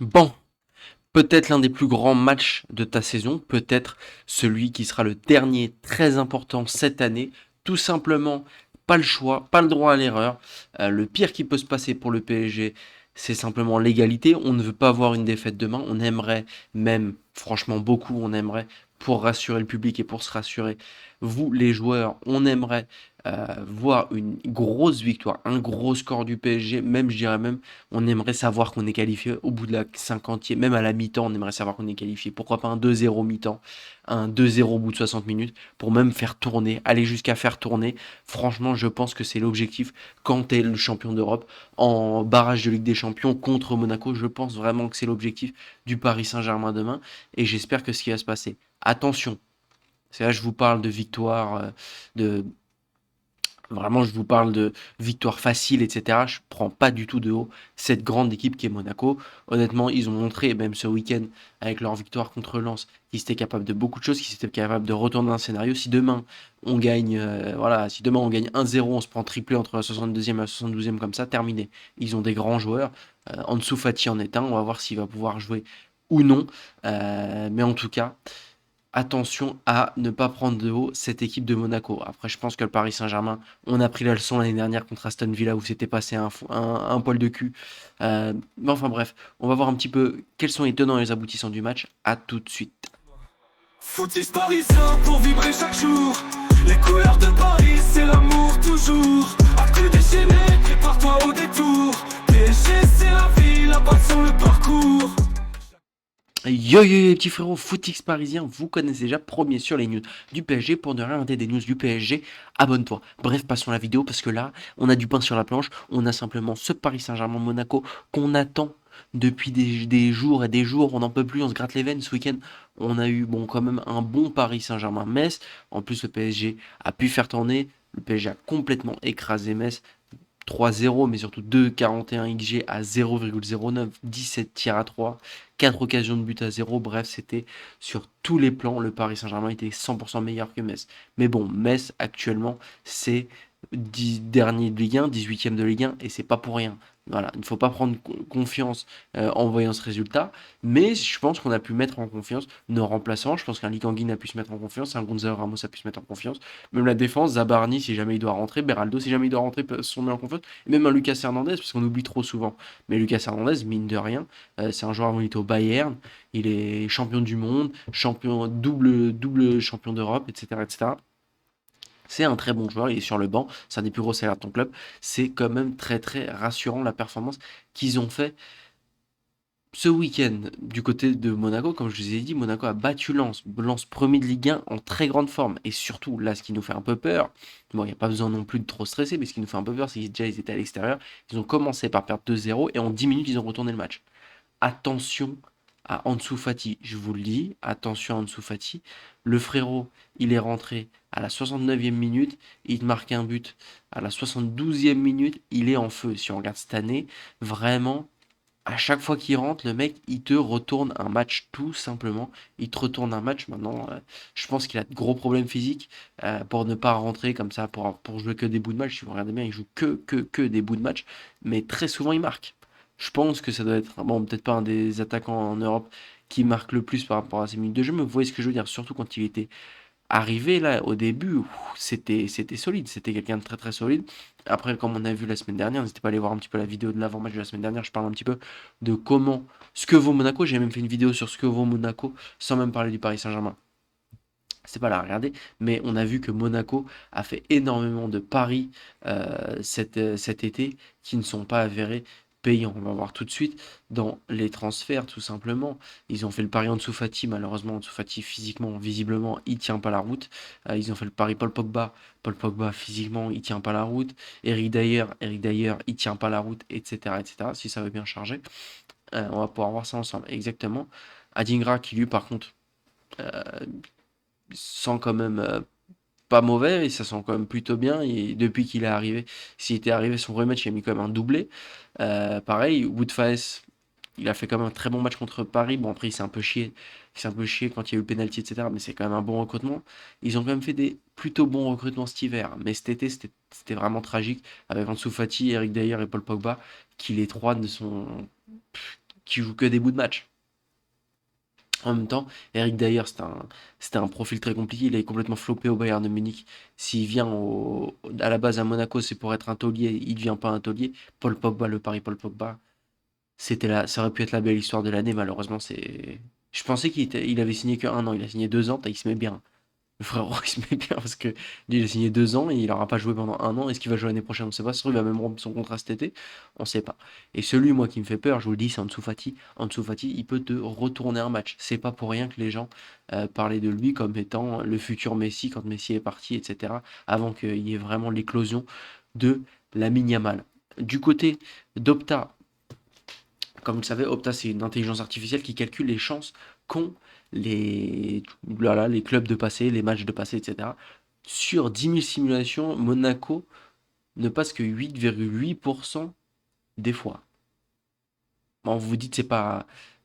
Bon, peut-être l'un des plus grands matchs de ta saison, peut-être celui qui sera le dernier très important cette année. Tout simplement, pas le choix, pas le droit à l'erreur. Le pire qui peut se passer pour le PSG, c'est simplement l'égalité. On ne veut pas voir une défaite demain. On aimerait même, franchement beaucoup, on aimerait, pour rassurer le public et pour se rassurer, vous les joueurs, on aimerait voir une grosse victoire, un gros score du PSG, même je dirais même on aimerait savoir qu'on est qualifié au bout de la 50e, même à la mi-temps, on aimerait savoir qu'on est qualifié. Pourquoi pas un 2-0 mi-temps, un 2-0 au bout de 60 minutes, pour même faire tourner, aller jusqu'à faire tourner. Franchement, je pense que c'est l'objectif quand tu es le champion d'Europe en barrage de Ligue des Champions contre Monaco. Je pense vraiment que c'est l'objectif du Paris Saint-Germain demain, et j'espère que ce qui va se passer. Attention, c'est là que je vous parle de victoire, de vraiment, je vous parle de victoire facile, etc. Je prends pas du tout de haut cette grande équipe qui est Monaco. Honnêtement, ils ont montré, même ce week-end, avec leur victoire contre Lens, qu'ils étaient capables de beaucoup de choses, qu'ils étaient capables de retourner un scénario. Si demain on gagne, voilà, si demain on gagne 1-0, on se prend triplé entre la 62e et la 72e comme ça, terminé. Ils ont des grands joueurs. Ansu Fati en est un. On va voir s'il va pouvoir jouer ou non. Mais en tout cas, attention à ne pas prendre de haut cette équipe de Monaco. Après, je pense que le Paris Saint-Germain, on a pris la leçon l'année dernière contre Aston Villa où c'était passé un poil de cul. Mais enfin bref, on va voir un petit peu quels sont les tenants et les aboutissants du match. À tout de suite. Footix parisien pour vibrer chaque jour. Les couleurs de Paris, c'est l'amour toujours. Actu déchaîné, prépare-toi au détour. PSG, c'est la vie, la passion, le parcours. Yo yo yo les petits frérots, Footix parisien, vous connaissez déjà, premier sur les news du PSG. Pour ne rien rater des news du PSG, abonne-toi. Bref, passons à la vidéo parce que là, on a du pain sur la planche. On a simplement ce Paris Saint-Germain-Monaco qu'on attend depuis des jours et des jours. On n'en peut plus, on se gratte les veines. Ce week-end, on a eu bon, quand même un bon Paris Saint-Germain-Metz. En plus, le PSG a pu faire tourner. Le PSG a complètement écrasé Metz. 3-0, mais surtout 2,41 XG à 0,09, 17 tirs à 3, 4 occasions de but à 0. Bref, c'était sur tous les plans. Le Paris Saint-Germain était 100% meilleur que Metz. Mais bon, Metz, actuellement, c'est 10 dernier de Ligue 1, 18e de Ligue 1, et c'est pas pour rien. Voilà, il ne faut pas prendre confiance en voyant ce résultat, mais je pense qu'on a pu mettre en confiance nos remplaçants. Je pense qu'un Likanguin a pu se mettre en confiance, un Gonzalo Ramos a pu se mettre en confiance. Même la défense, Zabarni, si jamais il doit rentrer, Beraldo, si jamais il doit rentrer, se met en confiance. Et même un Lucas Hernandez, parce qu'on oublie trop souvent. Mais Lucas Hernandez, mine de rien, c'est un joueur avant il était au Bayern, il est champion du monde, champion, double champion d'Europe, etc., etc. C'est un très bon joueur, il est sur le banc, c'est un des plus gros salaires de ton club. C'est quand même très très rassurant la performance qu'ils ont fait ce week-end du côté de Monaco. Comme je vous ai dit, Monaco a battu Lens, Lens premier de Ligue 1 en très grande forme. Et surtout, là, ce qui nous fait un peu peur, bon, il n'y a pas besoin non plus de trop stresser, mais ce qui nous fait un peu peur, c'est qu'ils déjà ils étaient à l'extérieur. Ils ont commencé par perdre 2-0 et en 10 minutes, ils ont retourné le match. Attention à Ansu Fati, je vous le dis, attention à Ansu Fati. Le frérot, il est rentré à la 69e minute, il marque un but à la 72e minute, il est en feu. Si on regarde cette année, vraiment, à chaque fois qu'il rentre, le mec, il te retourne un match, tout simplement. Il te retourne un match. Maintenant, je pense qu'il a de gros problèmes physiques pour ne pas rentrer comme ça, pour jouer que des bouts de match. Si vous regardez bien, il joue que des bouts de match, mais très souvent, il marque. Je pense que ça doit être, bon, peut-être pas un des attaquants en Europe qui marque le plus par rapport à ses minutes de jeu, mais vous voyez ce que je veux dire, surtout quand il était arrivé là au début, c'était solide, c'était quelqu'un de très très solide. Après, comme on a vu la semaine dernière, n'hésitez pas à aller voir un petit peu la vidéo de l'avant-match de la semaine dernière, je parle un petit peu de comment, ce que vaut Monaco, j'ai même fait une vidéo sur ce que vaut Monaco, sans même parler du Paris Saint-Germain. C'est pas la regarder, mais on a vu que Monaco a fait énormément de paris cet été qui ne sont pas avérés payants. On va voir tout de suite dans les transferts, tout simplement. Ils ont fait le pari Ansu Fati, malheureusement, Ansu Fati physiquement, visiblement, il tient pas la route. Ils ont fait le pari Paul Pogba physiquement, il tient pas la route. Eric Dyer, il tient pas la route, etc., etc. Si ça veut bien charger, on va pouvoir voir ça ensemble. Exactement. Adingra qui lui, par contre, euh, sent quand même pas mauvais, et ça sent quand même plutôt bien. Et depuis qu'il est arrivé, s'il était arrivé son vrai match, il a mis quand même un doublé. Pareil, Woodfaes, il a fait quand même un très bon match contre Paris. Bon, après, il s'est un peu chié quand il y a eu le penalty, etc. Mais c'est quand même un bon recrutement. Ils ont quand même fait des plutôt bons recrutements cet hiver. Mais cet été, c'était vraiment tragique avec Ansu Fati, Eric Dyer et Paul Pogba, qui les trois ne sont. qui joue que des bouts de match. En même temps, Eric Dyer, c'était un profil très compliqué. Il est complètement floppé au Bayern de Munich. S'il vient à la base à Monaco, c'est pour être un taulier. Il ne devient pas un taulier. Paul Pogba, le Paris Paul Pogba, ça aurait pu être la belle histoire de l'année. Malheureusement, je pensais il avait signé que 1 an. Il a signé 2 ans. Il se met bien. Le frérot, il se met bien parce que lui, il a signé 2 ans et il n'aura pas joué pendant 1 an. Est-ce qu'il va jouer l'année prochaine? On ne sait pas. Ça se trouve, il va même rompre son contrat cet été. On ne sait pas. Et celui, moi, qui me fait peur, je vous le dis, c'est Ansu Fati. Ansu Fati, il peut te retourner un match. C'est pas pour rien que les gens parlaient de lui comme étant le futur Messi quand Messi est parti, etc. Avant qu'il y ait vraiment l'éclosion de Lamine Yamal. Du côté d'Opta, comme vous le savez, Opta, c'est une intelligence artificielle qui calcule les chances qu'ont voilà, les clubs de passer, les matchs de passer, etc. Sur 10 000 simulations, Monaco ne passe que 8,8% des fois. Bon, vous vous dites,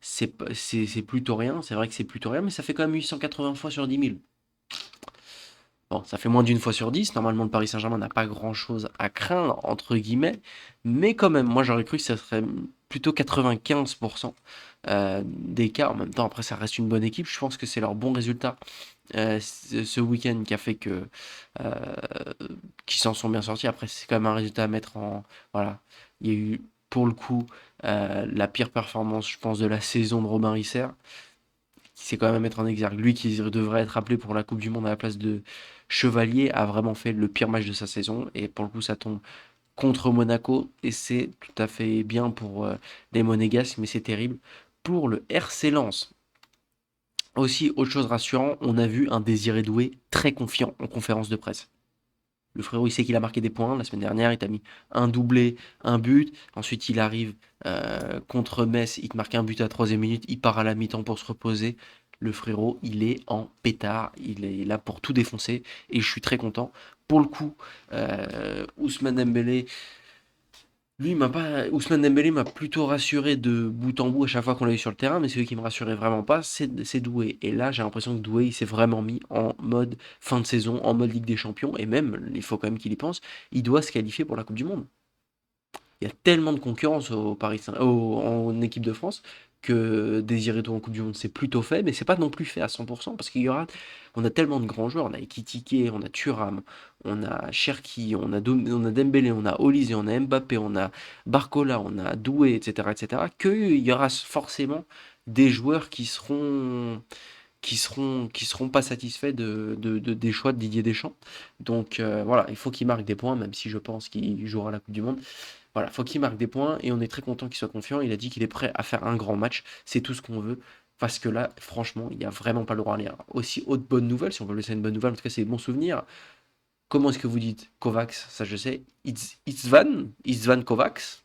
c'est plutôt rien, c'est vrai que c'est plutôt rien, mais ça fait quand même 880 fois sur 10 000. Bon, ça fait moins d'une fois sur 10. Normalement, le Paris Saint-Germain n'a pas grand-chose à craindre, entre guillemets. Mais quand même, moi, j'aurais cru que ça serait plutôt 95% des cas. En même temps, après, ça reste une bonne équipe. Je pense que c'est leur bon résultat ce week-end qui a fait que euh, qu'ils s'en sont bien sortis. Après, c'est quand même un résultat à mettre en... Voilà. Il y a eu, pour le coup, la pire performance, je pense, de la saison de Robin Risser. C'est quand même à mettre en exergue. Lui qui devrait être appelé pour la Coupe du Monde à la place de Chevalier a vraiment fait le pire match de sa saison. Et pour le coup, ça tombe contre Monaco. Et c'est tout à fait bien pour les Monégasques, mais c'est terrible pour le RC Lens. Aussi, autre chose rassurant, on a vu un Désiré Doué très confiant en conférence de presse. Le frérot, il sait qu'il a marqué des points. La semaine dernière, il t'a mis un doublé, un but. Ensuite, il arrive contre Metz, il te marque un but à la 3e minute. Il part à la mi-temps pour se reposer. Le frérot, il est en pétard. Il est là pour tout défoncer. Et je suis très content. Pour le coup, Ousmane Dembélé, lui, Ousmane Dembélé m'a plutôt rassuré de bout en bout à chaque fois qu'on l'a eu sur le terrain, mais celui qui me rassurait vraiment pas, c'est Doué. Et là, j'ai l'impression que Doué, il s'est vraiment mis en mode fin de saison, en mode Ligue des Champions, et même, il faut quand même qu'il y pense, il doit se qualifier pour la Coupe du Monde. Il y a tellement de concurrence en équipe de France que désirer tout en Coupe du Monde, c'est plutôt fait, mais c'est pas non plus fait à 100% parce on a tellement de grands joueurs. On a Ekitike, on a Thuram, on a Cherki, on a Dembélé, on a Olise, on a Mbappé, on a Barcola, on a Doué, etc., qu'il y aura forcément des joueurs qui seront pas satisfaits des choix de Didier Deschamps. Donc voilà, il faut qu'il marque des points, même si je pense qu'il jouera la Coupe du Monde. Voilà, faut qu'il marque des points et on est très content qu'il soit confiant. Il a dit qu'il est prêt à faire un grand match. C'est tout ce qu'on veut. Parce que là, franchement, il n'y a vraiment pas le droit à l'erreur. Aussi, autre bonne nouvelle, si on veut laisser une bonne nouvelle, en tout cas, c'est des bons souvenirs. Comment est-ce que vous dites Kovacs? Ça, je sais. Itzvan Kovacs.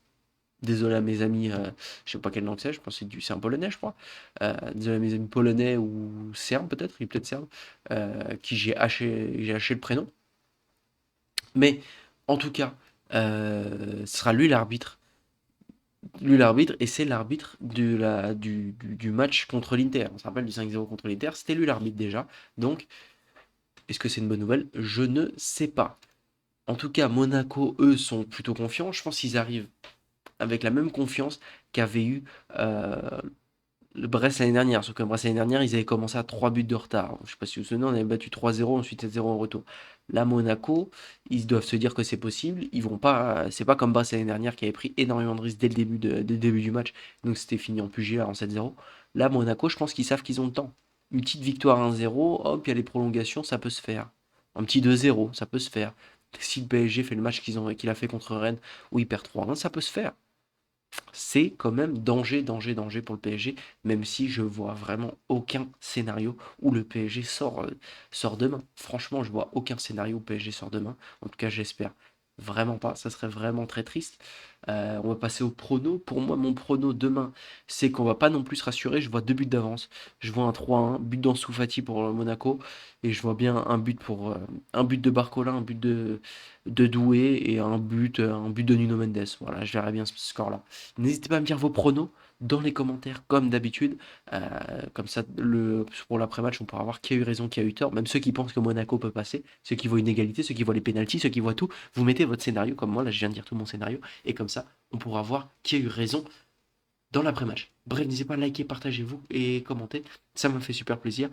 Désolé à mes amis, je sais pas quelle langue c'est, je pense que c'est un polonais, je crois. Désolé à mes amis polonais ou serbes, peut-être, il est peut-être serbe, qui j'ai haché le prénom. Mais en tout cas, ce sera lui l'arbitre, et c'est l'arbitre du match contre l'Inter. On se rappelle du 5-0 contre l'Inter, c'était lui l'arbitre déjà. Donc, est-ce que c'est une bonne nouvelle? Je ne sais pas. En tout cas, Monaco, eux, sont plutôt confiants. Je pense qu'ils arrivent avec la même confiance qu'avait eu le Brest l'année dernière. Sauf que Brest l'année dernière, ils avaient commencé à 3 buts de retard. Je ne sais pas si vous vous souvenez, on avait battu 3-0, ensuite 7-0 en retour. Là, Monaco, ils doivent se dire que c'est possible. Ils vont pas. C'est pas comme Brest l'année dernière qui avait pris énormément de risques dès le début du match. Donc c'était fini en pugilat en 7-0. Là, Monaco, je pense qu'ils savent qu'ils ont le temps. Une petite victoire 1-0, hop, il y a les prolongations, ça peut se faire. Un petit 2-0, ça peut se faire. Si le PSG fait le match qu'il a fait contre Rennes, où il perd 3-1, ça peut se faire. C'est quand même danger, danger, danger pour le PSG, même si je vois vraiment aucun scénario où le PSG sort demain. Franchement, je vois aucun scénario où le PSG sort demain. En tout cas, j'espère vraiment pas. Ça serait vraiment très triste. On va passer au prono. Pour moi, mon prono demain, c'est qu'on va pas non plus se rassurer. Je vois 2 buts d'avance. Je vois un 3-1, but d'Ansu Fati pour Monaco. Et je vois bien un but de Barcola, un but de Doué et un but de Nuno Mendes. Voilà, je verrai bien ce score-là. N'hésitez pas à me dire vos pronos dans les commentaires, comme d'habitude. Comme ça, pour l'après-match, on pourra voir qui a eu raison, qui a eu tort. Même ceux qui pensent que Monaco peut passer, ceux qui voient une égalité, ceux qui voient les pénaltys, ceux qui voient tout. Vous mettez votre scénario, comme moi, là je viens de dire tout mon scénario. Et comme ça, on pourra voir qui a eu raison dans l'après-match. Bref, n'hésitez pas à liker, partager vous et commenter, ça me fait super plaisir.